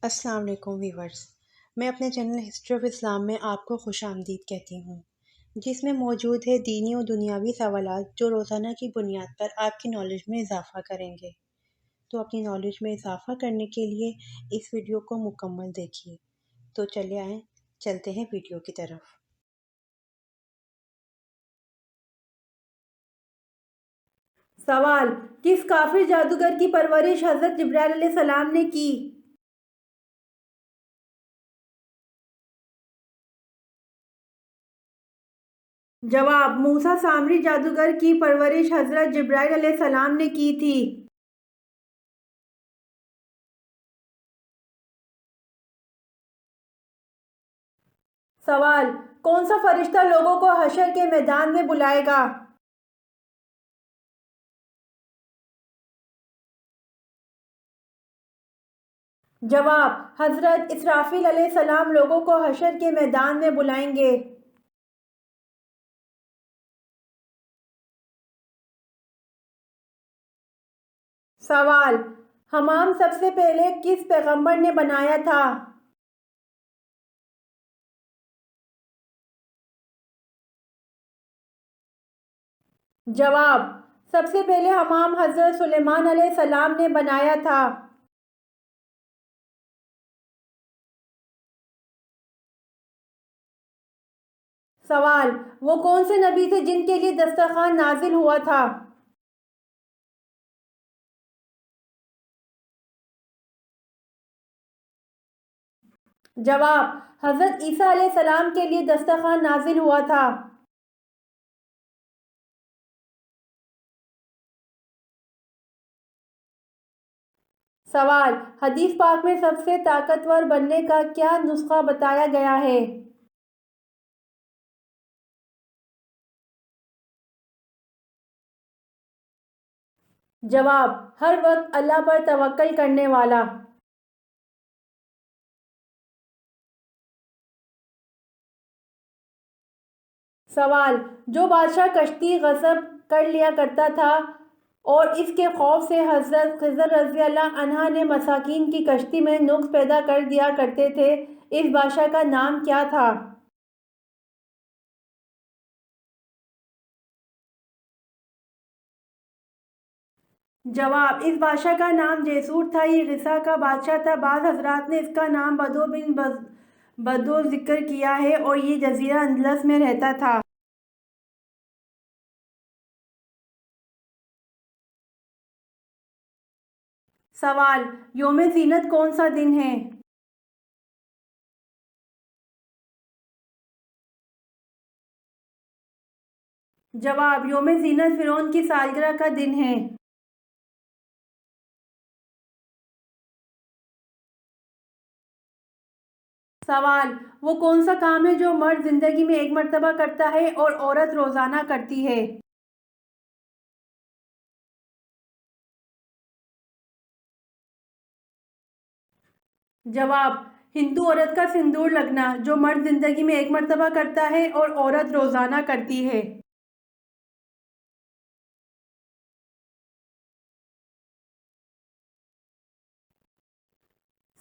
السلام علیکم ویورز، میں اپنے چینل ہسٹری آف اسلام میں آپ کو خوش آمدید کہتی ہوں، جس میں موجود ہے دینی و دنیاوی سوالات جو روزانہ کی بنیاد پر آپ کی نالج میں اضافہ کریں گے۔ تو اپنی نالج میں اضافہ کرنے کے لیے اس ویڈیو کو مکمل دیکھیے۔ تو چلے آئیں، چلتے ہیں ویڈیو کی طرف۔ سوال: کس کافر جادوگر کی پرورش حضرت جبرائیل علیہ السلام نے کی؟ جواب: موسیٰ سامری جادوگر کی پرورش حضرت جبرائیل علیہ السلام نے کی تھی۔ سوال: کون سا فرشتہ لوگوں کو حشر کے میدان میں بلائے گا؟ جواب: حضرت اسرافیل علیہ السلام لوگوں کو حشر کے میدان میں بلائیں گے۔ سوال: حمام سب سے پہلے کس پیغمبر نے بنایا تھا؟ جواب: سب سے پہلے حمام حضرت سلیمان علیہ السلام نے بنایا تھا۔ سوال: وہ کون سے نبی تھے جن کے لیے دسترخوان نازل ہوا تھا؟ جواب: حضرت عیسیٰ علیہ السلام کے لیے دسترخوان نازل ہوا تھا۔ سوال: حدیث پاک میں سب سے طاقتور بننے کا کیا نسخہ بتایا گیا ہے؟ جواب: ہر وقت اللہ پر توکل کرنے والا۔ سوال: جو بادشاہ کشتی غصب کر لیا کرتا تھا اور اس کے خوف سے حضرت خضر رضی اللہ عنہ نے مساکین کی کشتی میں نقص پیدا کر دیا کرتے تھے، اس بادشاہ کا نام کیا تھا؟ جواب: اس بادشاہ کا نام جیسور تھا، یہ غسہ کا بادشاہ تھا۔ بعض حضرات نے اس کا نام بدو بن بدو ذکر کیا ہے اور یہ جزیرہ اندلس میں رہتا تھا۔ سوال: یوم زینت کون سا دن ہے؟ جواب: یوم زینت فرعون کی سالگرہ کا دن ہے۔ سوال: وہ کون سا کام ہے جو مرد زندگی میں ایک مرتبہ کرتا ہے اور عورت روزانہ کرتی ہے؟ جواب: ہندو عورت کا سندور لگنا، جو مرد زندگی میں ایک مرتبہ کرتا ہے اور عورت روزانہ کرتی ہے۔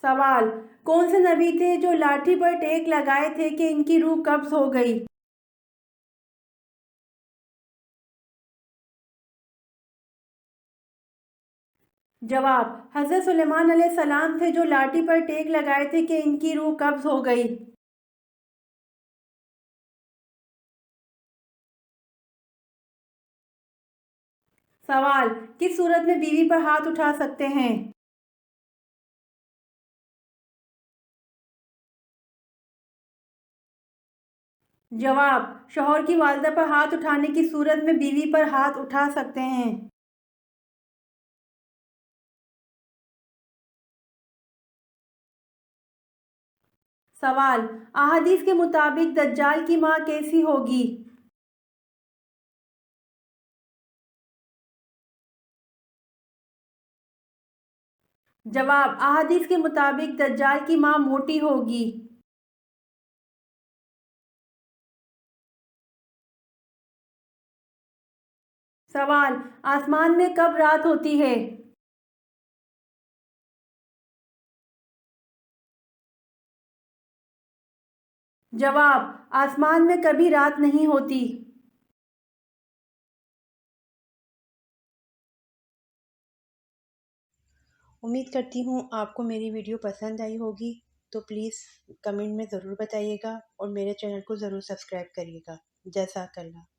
سوال: کون سے نبی تھے جو لاٹھی پر ٹیک لگائے تھے کہ ان کی روح قبض ہو گئی؟ جواب: حضرت سلیمان علیہ السلام تھے جو لاٹھی پر ٹیک لگائے تھے کہ ان کی روح قبض ہو گئی۔ سوال: کس صورت میں بیوی پر ہاتھ اٹھا سکتے ہیں؟ جواب: شوہر کی والدہ پر ہاتھ اٹھانے کی صورت میں بیوی پر ہاتھ اٹھا سکتے ہیں۔ سوال: احادیث کے مطابق دجال کی ماں کیسی ہوگی؟ جواب: احادیث کے مطابق دجال کی ماں موٹی ہوگی۔ سوال: آسمان میں کب رات ہوتی ہے؟ جواب: آسمان میں کبھی رات نہیں ہوتی۔ امید کرتی ہوں آپ کو میری ویڈیو پسند آئی ہوگی، تو پلیز کمنٹ میں ضرور بتائیے گا اور میرے چینل کو ضرور سبسکرائب کریے گا۔ جزاک اللہ۔